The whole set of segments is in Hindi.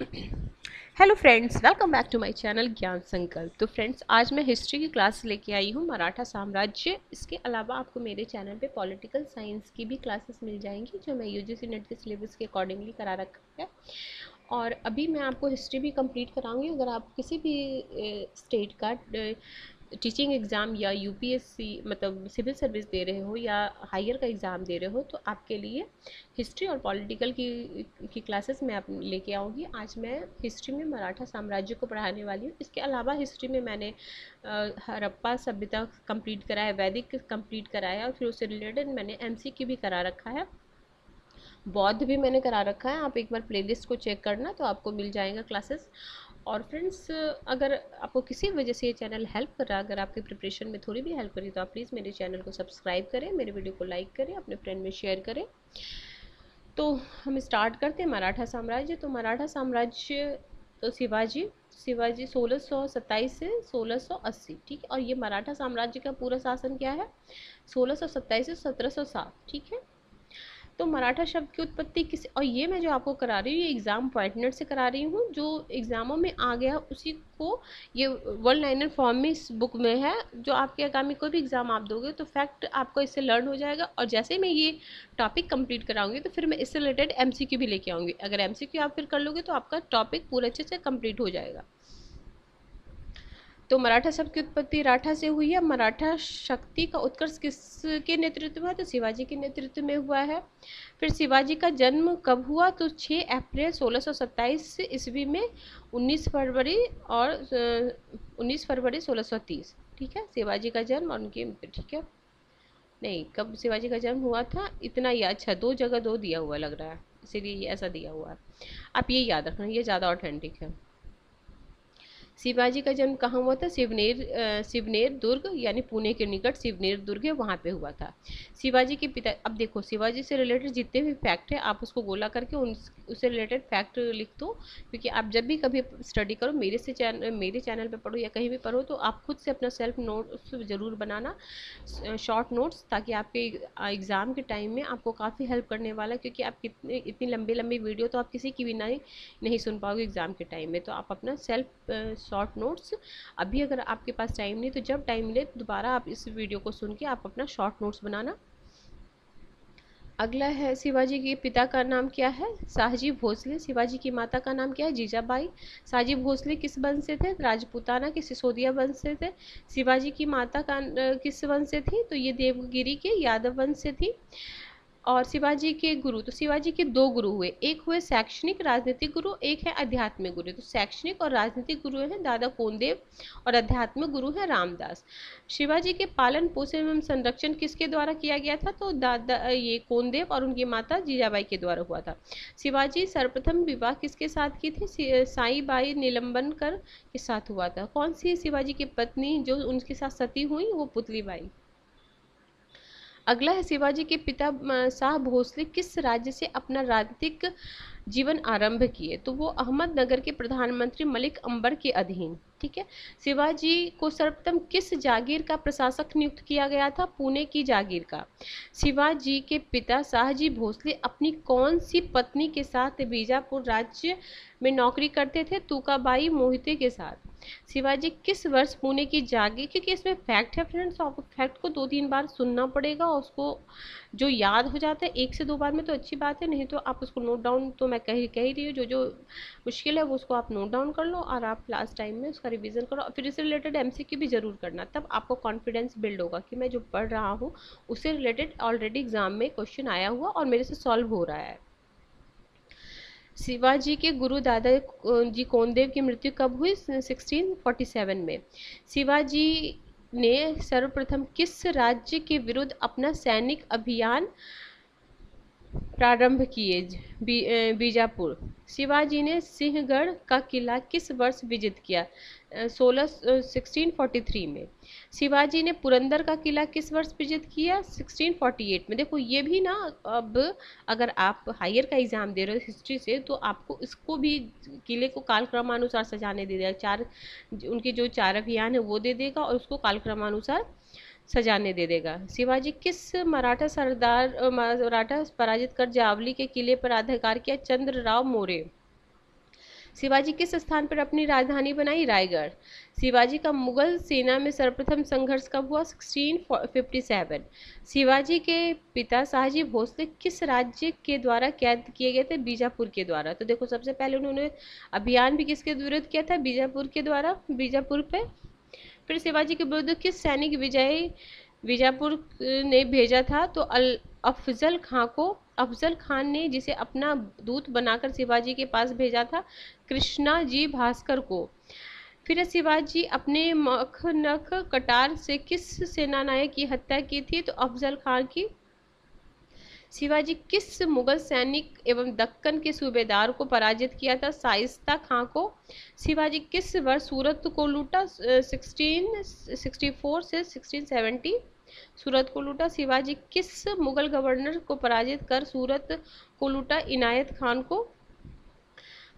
Hello friends, welcome back to my channel Gyan Sankalp. तो फ्रेंड्स, आज मैं हिस्ट्री की क्लास लेके आई हूँ, मराठा साम्राज्य। इसके अलावा आपको मेरे चैनल पे पॉलिटिकल साइंस की भी क्लासेस मिल जाएंगी, जो मैं यूजीसी नेट के सिलेबस के अकॉर्डिंगली करा रखा है। और अभी मैं आपको हिस्ट्री भी कंप्लीट कराऊंगी। अगर आप किसी भी स्टेट का टीचिंग एग्ज़ाम या यूपीएससी मतलब सिविल सर्विस दे रहे हो या हायर का एग्ज़ाम दे रहे हो, तो आपके लिए हिस्ट्री और पॉलिटिकल की क्लासेस मैं आप लेके आऊँगी। आज मैं हिस्ट्री में मराठा साम्राज्य को पढ़ाने वाली हूँ। इसके अलावा हिस्ट्री में मैंने हड़प्पा सभ्यता कंप्लीट करा है, वैदिक कंप्लीट कराया है, और फिर उससे रिलेटेड मैंने एमसीक्यू भी करा रखा है, बौद्ध भी मैंने करा रखा है। आप एक बार प्लेलिस्ट को चेक करना तो आपको मिल जाएगा क्लासेस। और फ्रेंड्स, अगर आपको किसी वजह से ये चैनल हेल्प कर रहा है, अगर आपके प्रिपरेशन में थोड़ी भी हेल्प करी, तो आप प्लीज़ मेरे चैनल को सब्सक्राइब करें, मेरे वीडियो को लाइक करें, अपने फ्रेंड में शेयर करें। तो हम स्टार्ट करते हैं मराठा साम्राज्य। तो मराठा साम्राज्य, तो शिवाजी शिवाजी 1627 से 1680, ठीक है। और ये मराठा साम्राज्य का पूरा शासन क्या है, 1627 से 1707, ठीक है। तो मराठा शब्द की उत्पत्ति किस, और ये मैं जो आपको करा रही हूँ ये एग्ज़ाम पॉइंटनर से करा रही हूँ, जो एग्ज़ामों में आ गया उसी को, ये वर्ल्ड लाइनर फॉर्म में इस बुक में है। जो आपके आगामी कोई भी एग्ज़ाम आप दोगे तो फैक्ट आपको इससे लर्न हो जाएगा। और जैसे ही मैं ये टॉपिक कंप्लीट कराऊंगी तो फिर मैं इससे रिलेटेड एमसीक्यू भी लेके आऊँगी। अगर एमसीक्यू आप फिर कर लोगे तो आपका टॉपिक पूरे अच्छे से कंप्लीट हो जाएगा। तो मराठा शब्द की उत्पत्ति राठा से हुई है। मराठा शक्ति का उत्कर्ष किसके नेतृत्व में है, तो शिवाजी के नेतृत्व में हुआ है। फिर शिवाजी का जन्म कब हुआ, तो 6 अप्रैल 1627 ईस्वी में 19 फरवरी और 19 फरवरी 1630, ठीक है। शिवाजी का जन्म और उनकी, ठीक है, नहीं, कब शिवाजी का जन्म हुआ था इतना ही, अच्छा, दो जगह दो दिया हुआ लग रहा है, इसीलिए ये ऐसा दिया हुआ है। आप ये याद रखना, ये ज़्यादा ऑथेंटिक है। शिवाजी का जन्म कहाँ हुआ था, शिवनेर दुर्ग, यानी पुणे के निकट शिवनेर दुर्ग है, वहाँ पे हुआ था। शिवाजी के पिता, अब देखो शिवाजी से रिलेटेड जितने भी फैक्ट है आप उसको गोला करके उससे रिलेटेड फैक्ट लिख दो, क्योंकि आप जब भी कभी स्टडी करो, मेरे चैनल पे पढ़ो या कहीं भी पढ़ो, तो आप खुद से अपना सेल्फ नोट्स ज़रूर बनाना, शॉर्ट नोट्स, ताकि आपके एग्ज़ाम के टाइम में आपको काफ़ी हेल्प करने वाला है। क्योंकि आप कितने इतनी लंबी लंबी वीडियो तो आप किसी की भी नहीं सुन पाओगे एग्ज़ाम के टाइम में। तो आप अपना सेल्फ शॉर्ट नोट्स, अभी अगर आपके पास टाइम नहीं तो जब टाइम मिले दोबारा आप इस वीडियो को सुन के आप अपना शॉर्ट नोट्स बनाना। अगला है, शिवाजी के पिता का नाम क्या है, शाहजी भोसले। शिवाजी की माता का नाम क्या है, जीजाबाई। शाहजी भोसले किस वंश से थे, राजपूताना के सिसोदिया वंश से थे। शिवाजी की माता का किस वंश से थी, तो ये देवगिरी के यादव वंश से थी। और शिवाजी के गुरु, तो शिवाजी के दो गुरु हुए, एक हुए शैक्षणिक राजनीतिक गुरु, एक है आध्यात्मिक गुरु। तो शैक्षणिक और राजनीतिक गुरु हैं दादा कोंडेव, और आध्यात्मिक गुरु है रामदास। शिवाजी के पालन पोषण एवं संरक्षण किसके द्वारा किया गया था, तो दादा ये कोंडेव और उनकी माता जीजाबाई के द्वारा हुआ था। शिवाजी सर्वप्रथम विवाह किसके साथ की थी, साई बाई नीलंबनकर के साथ हुआ था। कौन सी शिवाजी की पत्नी जो उनके साथ सती हुई, वो पुतली बाई। अगला है, शिवाजी के पिता शाह भोसले किस राज्य से अपना राजनीतिक जीवन आरंभ किए, तो वो अहमदनगर के प्रधानमंत्री मलिक अंबर के अधीन, ठीक है। शिवाजी को सर्वप्रथम किस जागीर का प्रशासक नियुक्त किया गया था, पुणे की जागीर का। शिवाजी के पिता शाहजी भोसले अपनी कौन सी पत्नी के साथ बीजापुर राज्य में नौकरी करते थे, तुकाबाई मोहिते के साथ। शिवाजी किस वर्ष पुणे की जागीर, क्योंकि इसमें फैक्ट है फ्रेंड्स, तो आपको फैक्ट को 2-3 बार सुनना पड़ेगा, और उसको जो याद हो जाता है 1 से 2 बार में तो अच्छी बात है, नहीं तो आप उसको नोट डाउन, तो मैं कह ही रही हूँ, जो जो मुश्किल है वो उसको आप नोट डाउन कर लो, और आप लास्ट टाइम में उसका रिवीजन करो, और फिर इससे रिलेटेड एमसीक्यू भी जरूर करना। तब आपको कॉन्फिडेंस बिल्ड होगा कि मैं जो पढ़ रहा हूँ उससे रिलेटेड ऑलरेडी एग्जाम में क्वेश्चन आया हुआ और मेरे से सॉल्व हो रहा है। शिवाजी के गुरु दादा जी कोंडेव की मृत्यु कब हुई, 1647 में। शिवाजी ने सर्वप्रथम किस राज्य के विरुद्ध अपना सैनिक अभियान प्रारंभ किए, बीजापुर। शिवाजी ने सिंहगढ़ का किला किस वर्ष विजित किया, 1643 में। शिवाजी ने पुरंदर का किला किस वर्ष विजित किया, 1648 में। देखो ये भी ना, अब अगर आप हायर का एग्जाम दे रहे हो हिस्ट्री से, तो आपको इसको भी किले को कालक्रमानुसार सजाने दे देगा, उनके जो 4 अभियान है वो दे देगा, और उसको कालक्रमानुसार सजाने दे देगा। शिवाजी किस मराठा पराजित कर जावली के किले पर अधिकार किया, चंद्रराव मौर्य। शिवाजी किस स्थान पर अपनी राजधानी बनाई? रायगढ़। शिवाजी का मुगल सेना में सर्वप्रथम संघर्ष कब हुआ? 1657। शिवाजी के पिता शाहजी भोसले किस राज्य के द्वारा कैद किए गए थे? बीजापुर के द्वारा। तो देखो सबसे पहले उन्होंने अभियान भी किसके विरुद्ध किया था? बीजापुर के द्वारा, बीजापुर पे। फिर शिवाजी के विरुद्ध किस सैनिक विजय बीजापुर ने भेजा था? तो अफजल खान ने, जिसे अपना दूत बनाकर शिवाजी के पास भेजा था, कृष्णा जी भास्कर को। फिर शिवाजी अपने मखनक कटार से किस सेनानायक की हत्या की थी? तो अफजल खान की। शिवाजी किस मुगल सैनिक एवं दक्कन के सूबेदार को पराजित किया था? शाइस्ता खां को। शिवाजी किस वर्ष सूरत को लूटा? 1664 से 1670 सूरत को लूटा। शिवाजी किस मुगल गवर्नर को पराजित कर सूरत को लूटा? इनायत खान को।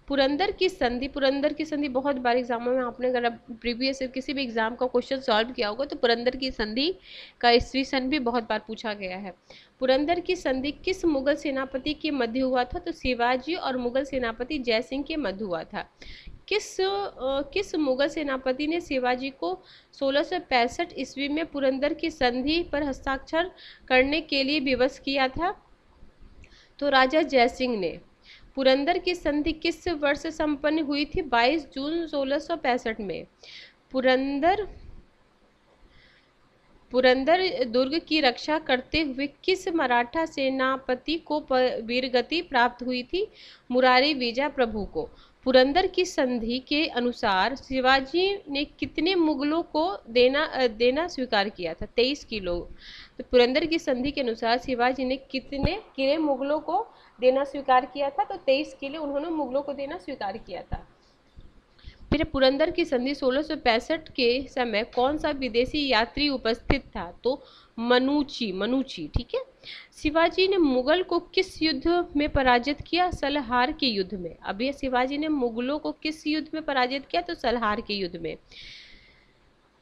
पुरंदर की संधि बहुत बार एग्जामों में आपने अगर प्रीवियस किसी भी एग्जाम का क्वेश्चन सॉल्व किया होगा तो पुरंदर की संधि का ईस्वी सन भी बहुत बार पूछा गया है। पुरंदर की संधि किस मुगल सेनापति के मध्य हुआ था? तो शिवाजी और मुगल सेनापति जयसिंह के मध्य हुआ था। किस मुगल सेनापति ने शिवाजी को 1665 ईस्वी में पुरंदर की संधि पर हस्ताक्षर करने के लिए विवश किया था? तो राजा जयसिंह ने। पुरंदर की संधि किस वर्ष संपन्न हुई थी? 22 जून 1665 में। पुरंदर दुर्ग की रक्षा करते हुए किस मराठा सेनापति को वीरगति प्राप्त हुई थी? मुरारी विजय प्रभु को। पुरंदर की संधि के अनुसार शिवाजी ने कितने मुगलों को देना स्वीकार किया था? 23 किलो। तो पुरंदर की संधि के अनुसार शिवाजी ने कितने किले मुगलों को देना स्वीकार किया था? तो 23 किले उन्होंने मुगलों को देना स्वीकार किया था। फिर पुरंदर की संधि 1665 के समय कौन सा विदेशी यात्री उपस्थित था? तो मनुची। ठीक है। शिवाजी ने मुगल को किस युद्ध में पराजित किया? सलहार के युद्ध में। अब ये शिवाजी ने मुगलों को किस युद्ध में पराजित किया? तो सलहार के युद्ध में।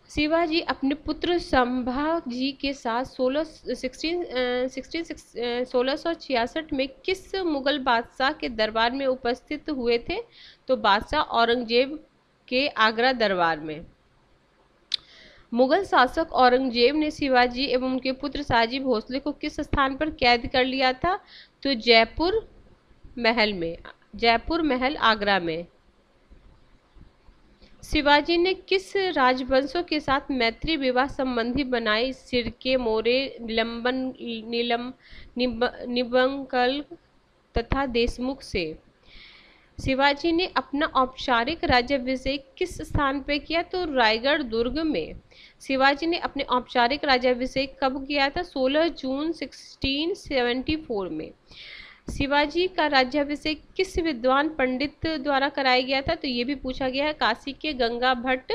शिवाजी अपने पुत्र संभाजी के साथ 1666 में किस मुगल बादशाह के दरबार में उपस्थित हुए थे? तो बादशाह औरंगजेब के आगरा दरबार में। मुगल शासक औरंगजेब ने शिवाजी एवं उनके पुत्र शाहजी भोसले को किस स्थान पर कैद कर लिया था? तो जयपुर महल आगरा में। शिवाजी ने किस राजवंशों के साथ मैत्री विवाह संबंधी बनाई? सिरके, मोरे, निबंकल तथा देशमुख से। शिवाजी ने अपना औपचारिक राज्याभिषेक किस स्थान पर किया? तो रायगढ़ दुर्ग में। शिवाजी ने अपने औपचारिक राज्याभिषेक कब किया था? 16 जून 1674 में। शिवाजी का राज्याभिषेक किस विद्वान पंडित द्वारा कराया गया था? तो ये भी पूछा गया है, काशी के गंगा भट्ट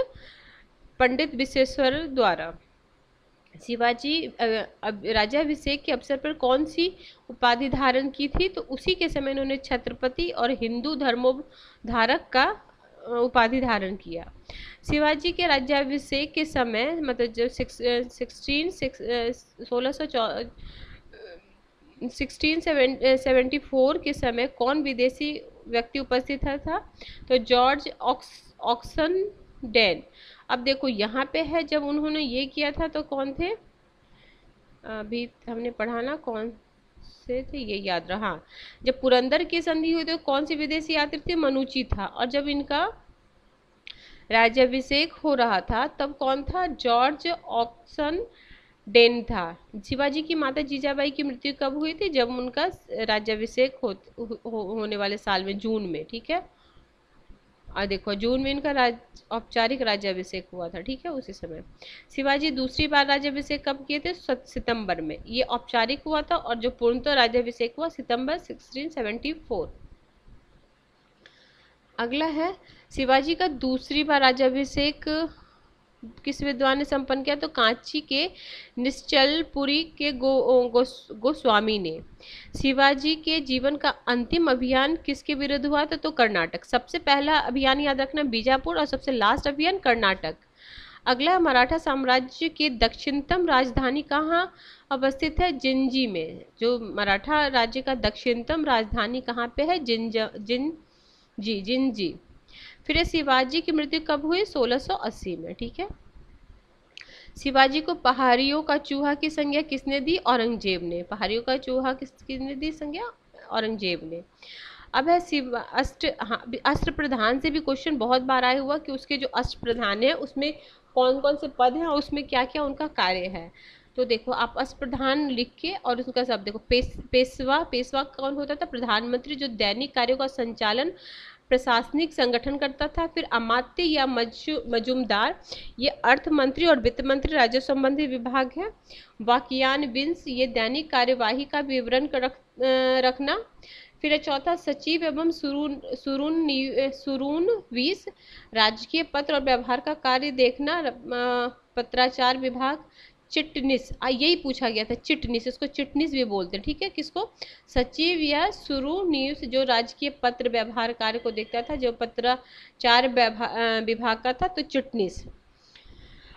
पंडित विश्वेश्वर द्वारा। शिवाजी राज्याभिषेक के अवसर पर कौन सी उपाधि धारण की थी? तो उसी के समय उन्होंने छत्रपति और हिंदू धर्मोद्धारक का उपाधि धारण किया। शिवाजी के राज्याभिषेक के समय मतलब जो 1674 के समय कौन विदेशी व्यक्ति उपस्थित था? तो जॉर्ज ऑक्सनडेन। अब देखो यहाँ पे है जब उन्होंने ये किया था तो कौन थे? अभी हमने पढ़ा ना कौन से थे, ये याद रहा। जब पुरंदर की संधि हुई तो कौन सी विदेशी यात्री थी? मनुची था। और जब इनका राज्याभिषेक हो रहा था तब कौन था? जॉर्ज ऑक्सनडेन था। शिवाजी की माता जीजाबाई की मृत्यु कब हुई थी? जब उनका राज्याभिषेक होने वाले साल में, जून में। ठीक है। और देखो जून में इनका औपचारिक राज्याभिषेक हुआ था। ठीक है, उसी समय। शिवाजी दूसरी बार राज्याभिषेक कब किए थे? सितंबर में। ये औपचारिक हुआ था और जो पूर्णतः राज्याभिषेक हुआ सितंबर 1674। अगला है शिवाजी का दूसरी बार राज्याभिषेक किस विद्वान ने संपन्न किया? तो कांची के निश्चलपुरी के गोस्वामी ने। शिवाजी के जीवन का अंतिम अभियान किसके विरुद्ध हुआ था? तो कर्नाटक। सबसे पहला अभियान याद रखना बीजापुर और सबसे लास्ट अभियान कर्नाटक। अगला मराठा साम्राज्य के दक्षिणतम राजधानी कहाँ अवस्थित है? जिंजी में। जो मराठा राज्य का दक्षिणतम राजधानी कहाँ पे है? जिंजी। फिर शिवाजी की मृत्यु कब हुई? 1680 में। ठीक है। शिवाजी को पहाड़ियों का चूहा की संज्ञा किसने दी? औरंगजेब ने। पहाड़ियों का चूहा किसने दी संज्ञा? औरंगजेब ने। अब है शिव अष्ट, हाँ, अस्त्र प्रधान से भी क्वेश्चन बहुत बार आया हुआ कि उसके जो अस्त्र प्रधान है उसमें कौन कौन से पद हैं और उसमें क्या क्या उनका कार्य है। तो देखो आप अस्त्र प्रधान लिख के और उसका सब देखो। पेशवा, पेशवा कौन होता था? प्रधानमंत्री, जो दैनिक कार्यों का संचालन प्रशासनिक संगठन करता था। फिर अमात्य या मजूमदार, ये अर्थ मंत्री और वित्त मंत्री, राज्य संबंधी विभाग है। वाक्यान विंस, ये दैनिक कार्यवाही का विवरण रखना। फिर चौथा सचिव एवं सुरून वीस, राजकीय पत्र और व्यवहार का कार्य देखना, पत्राचार विभाग। चिटनिस, यही पूछा गया था, चिटनिस, इसको चिटनिस भी बोलते हैं। ठीक है, किसको? सचिव या सुरूनीस, जो राजकीय पत्र व्यवहार कार्य को देखता था, जो पत्राचार विभाग का था, तो चिटनिस।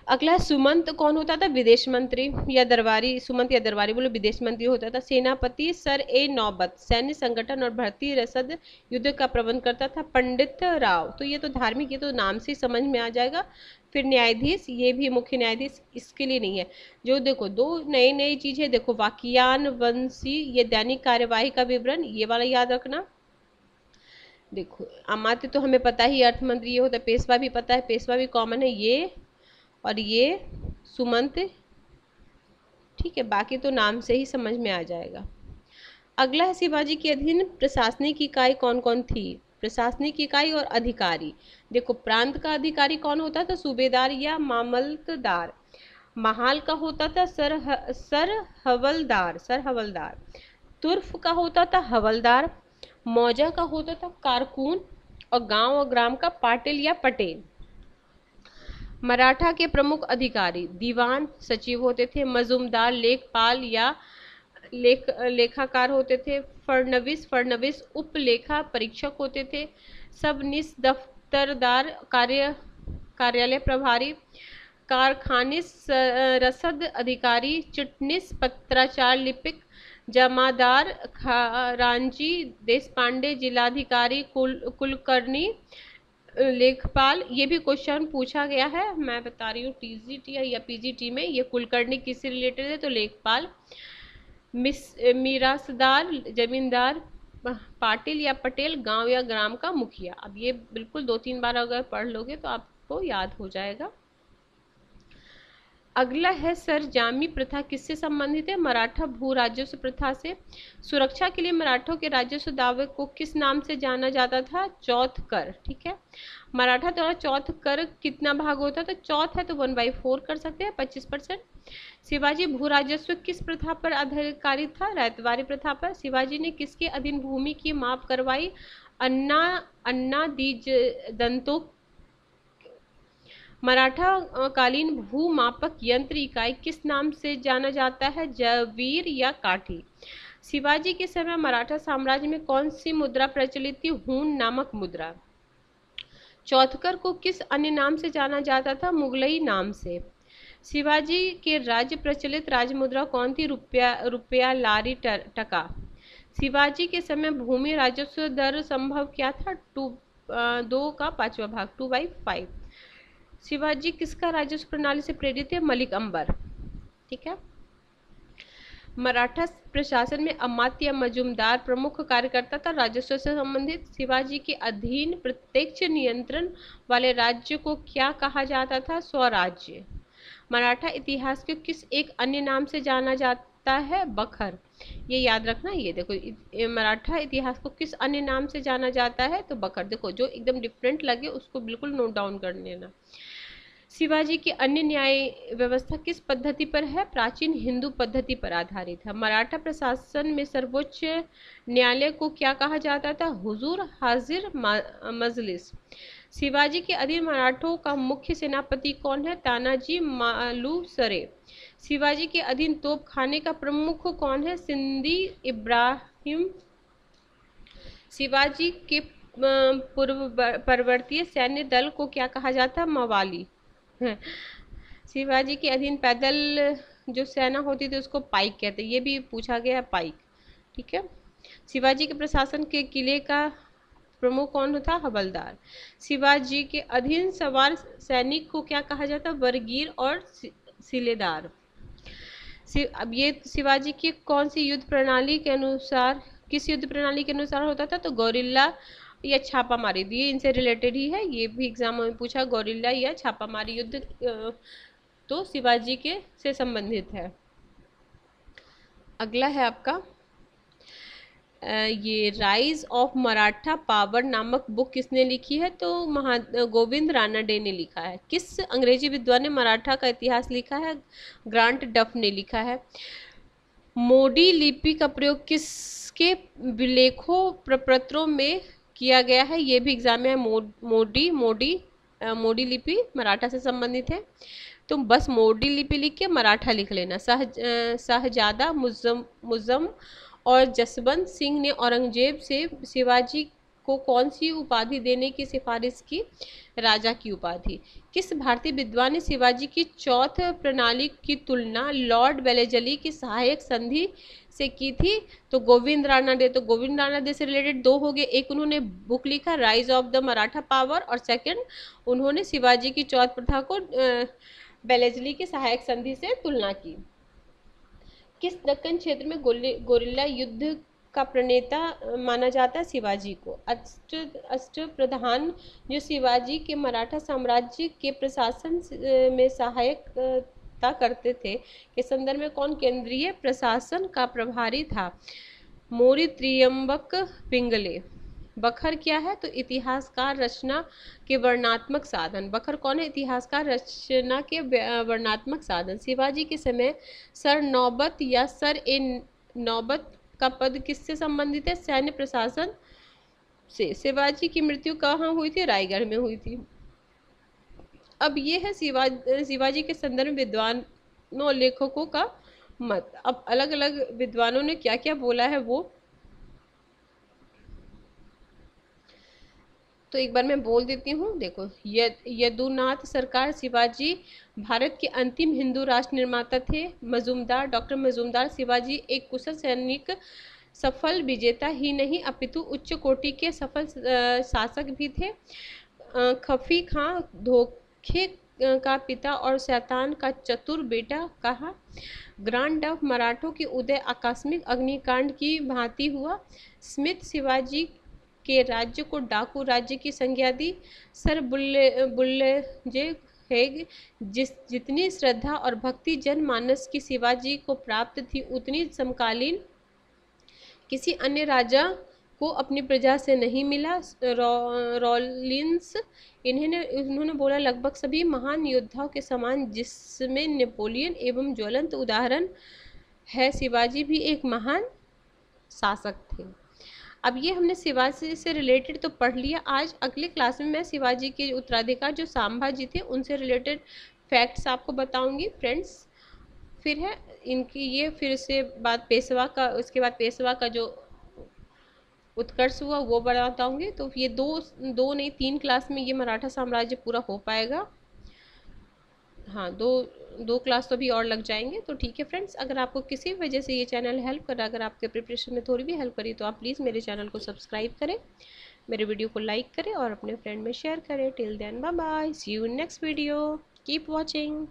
अगला सुमंत कौन होता था? विदेश मंत्री या दरबारी, सुमंत या दरबारी बोलो, विदेश मंत्री होता था। सेनापति सर ए नौबत, सैन्य संगठन और भर्ती रसद युद्ध का प्रबंध करता था। पंडित राव, तो ये तो धार्मिक, ये तो नाम से ही समझ में आ जाएगा। फिर न्यायाधीश, ये भी मुख्य न्यायाधीश, इसके लिए नहीं है। जो देखो दो नई चीजें देखो, वाक्यान वंशी, ये दैनिक कार्यवाही का विवरण, ये वाला याद रखना। देखो अमात्य तो हमें पता ही, अर्थ मंत्री ये होता है। पेशवा भी पता है, पेशवा भी कॉमन है, ये और ये सुमंत। ठीक है, बाकी तो नाम से ही समझ में आ जाएगा। अगला है शिवाजी के अधीन प्रशासनिक इकाई कौन कौन थी? प्रशासनिक इकाई और अधिकारी, देखो प्रांत का अधिकारी कौन होता था? सूबेदार या मामलतदार। महाल का होता था सर हवलदार। तुर्फ का होता था हवलदार। मौजा का होता था कारकून। और गांव और ग्राम का पाटिल या पटेल। मराठा के प्रमुख अधिकारी दीवान सचिव होते थे। मजूमदार लेखपाल या लेखाकार होते थे। फड़नवीस उपलेखा परीक्षक होते थे। सबनिस दफ्तरदार कार्यालय प्रभारी। कारखानिस रसद अधिकारी। चिटनिस पत्राचार लिपिक। जमादार खरांची देशपांडे जिलाधिकारी। कुलकर्णी लेखपाल, ये भी क्वेश्चन पूछा गया है, मैं बता रही हूँ टीजीटी या पीजीटी में। ये कुलकर्णी किससे रिलेटेड है? तो लेखपाल। मिरासदार जमींदार। पाटिल या पटेल गांव या ग्राम का मुखिया। अब ये बिल्कुल 2-3 बार अगर पढ़ लोगे तो आपको याद हो जाएगा। अगला है सरजामी प्रथा, किससे संबंधित है? मराठा भू राजस्व प्रथा से। सुरक्षा के लिए मराठों के राजस्व दावे को किस नाम से जाना जाता था? चौथ कर। ठीक है, मराठा द्वारा चौथ कर कितना भाग होता था? चौथ है तो 1/4 कर सकते हैं, 25%। शिवाजी भू राजस्व किस प्रथा पर आधारित था? रैतवारी प्रथा पर। शिवाजी ने किसके अधीन भूमि की माप करवाई? अन्ना दीजदंतो। मराठा कालीन भूमापक यंत्र इकाई किस नाम से जाना जाता है? जवीर या काठी। शिवाजी के समय मराठा साम्राज्य में कौन सी मुद्रा प्रचलित थी? हून नामक मुद्रा। चौथकर को किस अन्य नाम से जाना जाता था? मुगलई नाम से। शिवाजी के राज्य प्रचलित राजमुद्रा कौन थी? रुपया लारी टका। शिवाजी के समय भूमि राजस्व दर संभव क्या था? 2 का 5वां भाग, 2/5। शिवाजी किसका राजस्व प्रणाली से प्रेरित है? मलिक अंबर। ठीक है, मराठा प्रशासन में अमात्य या मजूमदार प्रमुख कार्यकर्ता था राजस्व से संबंधित। शिवाजी के अधीन प्रत्यक्ष नियंत्रण वाले राज्य को क्या कहा जाता था? स्वराज्य। मराठा इतिहास को किस एक अन्य नाम से जाना जाता है? बखर। ये याद रखना। ये देखो मराठा इतिहास को किस अन्य नाम से जाना जाता है? तो बखर। देखो जो एकदम डिफरेंट लगे उसको बिल्कुल नोट डाउन कर लेना। शिवाजी की अन्य न्याय व्यवस्था किस पद्धति पर है? प्राचीन हिंदू पद्धति पर आधारित है। मराठा प्रशासन में सर्वोच्च न्यायालय को क्या कहा जाता था? हुजूर हाजिर मजलिस। शिवाजी के अधीन मराठों का मुख्य सेनापति कौन है? तानाजी मालुसरे। शिवाजी के अधीन तोप खाने का प्रमुख कौन है? सिंधी इब्राहिम। शिवाजी के पूर्ववर्ती सैन्य दल को क्या कहा जाता? मवाली। शिवाजी के अधीन पैदल जो सेना होती थी उसको पाइक कहते हैं, ये भी पूछा गया है, पाइक। ठीक है, शिवाजी के प्रशासन के किले का प्रमुख कौन था? हवलदार। शिवाजी के अधीन सवार सैनिक को क्या कहा जाता? वरगीर और सिलेदार। अब ये शिवाजी की कौन सी युद्ध प्रणाली के अनुसार, किस युद्ध प्रणाली के अनुसार होता था? तो गौरिल्ला या छापामारी। ये इनसे रिलेटेड ही है, ये भी एग्जाम में पूछा, गौरिल्ला या छापामारी युद्ध तो शिवाजी के से संबंधित है। अगला है आपका ये राइज ऑफ मराठा पावर नामक बुक किसने लिखी है? तो गोविंद रानाडे ने लिखा है। किस अंग्रेजी विद्वान ने मराठा का इतिहास लिखा है? ग्रांट डफ ने लिखा है। मोडी लिपि का प्रयोग किसके विलेखों प्रपत्रों में किया गया है? ये भी एग्जाम में है। मोडी लिपि मराठा से संबंधित है, तो बस मोडी लिपि लिख के मराठा लिख लेना। शाहजादा मुज़्ज़म और जसवंत सिंह ने औरंगजेब से शिवाजी को कौन सी उपाधि देने की सिफारिश की? राजा की उपाधि। किस भारतीय विद्वान ने शिवाजी की चौथ प्रणाली की तुलना लॉर्ड वेलेजली की सहायक संधि से की थी? तो गोविंद रानाडे। तो गोविंद रानाडे से रिलेटेड दो हो गए, एक उन्होंने बुक लिखा rise of the Maratha power, और सेकंड उन्होंने शिवाजी की चौथ प्रथा को वेलेजली की सहायक संधि से तुलना की। किस दक्कन क्षेत्र में गोरिल्ला युद्ध का प्रणेता माना जाता है? शिवाजी को। अष्टप्रधान जो शिवाजी के मराठा साम्राज्य के प्रशासन में सहायता करते थे के संदर्भ में कौन केंद्रीय प्रशासन का प्रभारी था? मोरी त्रियंबक पिंगले। बखर क्या है? तो इतिहासकार रचना के वर्णनात्मक साधन। बखर कौन है? इतिहासकार रचना के वर्णनात्मक साधन। शिवाजी के समय सर नौबत या सर ए नौबत का पद किससे संबंधित है? सैन्य प्रशासन से। शिवाजी की मृत्यु कहाँ हुई थी? रायगढ़ में हुई थी। अब ये है शिवाजी के संदर्भ में विद्वानों और लेखकों का मत। अब अलग अलग विद्वानों ने क्या क्या बोला है वो तो एक बार मैं बोल देती हूँ। देखो, यदुनाथ सरकार शिवाजी भारत के अंतिम हिंदू राष्ट्र निर्माता थे। मजूमदार, डॉक्टर मजूमदार शिवाजी एक कुशल सैनिक, सफल विजेता ही नहीं अपितु उच्च कोटि के सफल शासक भी थे। खफी खां धोखे का पिता और शैतान का चतुर बेटा कहा। ग्रांड डफ मराठों की उदय आकस्मिक अग्निकांड की भांति हुआ। स्मिथ शिवाजी के राज्य को डाकू राज्य की संज्ञा दी। सर बुल्लेजे हेग जितनी श्रद्धा और भक्ति जनमानस की शिवाजी को प्राप्त थी, उतनी समकालीन किसी अन्य राजा को अपनी प्रजा से नहीं मिला। रॉलिंस इन्होंने बोला लगभग सभी महान योद्धाओं के समान, जिसमें नेपोलियन एवं ज्वलंत उदाहरण है, शिवाजी भी एक महान शासक थे। अब ये हमने शिवाजी से रिलेटेड तो पढ़ लिया। आज अगले क्लास में मैं शिवाजी के उत्तराधिकार जो संभाजी थे उनसे रिलेटेड फैक्ट्स आपको बताऊंगी फ्रेंड्स। फिर है इनकी ये फिर से बात पेशवा का, उसके बाद पेशवा का जो उत्कर्ष हुआ वो बताऊंगी। तो ये दो नहीं 3 क्लास में ये मराठा साम्राज्य पूरा हो पाएगा। हाँ, दो क्लास तो भी और लग जाएंगे। तो ठीक है फ्रेंड्स, अगर आपको किसी वजह से ये चैनल हेल्प करा, अगर आपके प्रिपरेशन में थोड़ी भी हेल्प करी, तो आप प्लीज़ मेरे चैनल को सब्सक्राइब करें, मेरे वीडियो को लाइक करें और अपने फ्रेंड में शेयर करें। Till then bye bye, see you in next video, keep watching.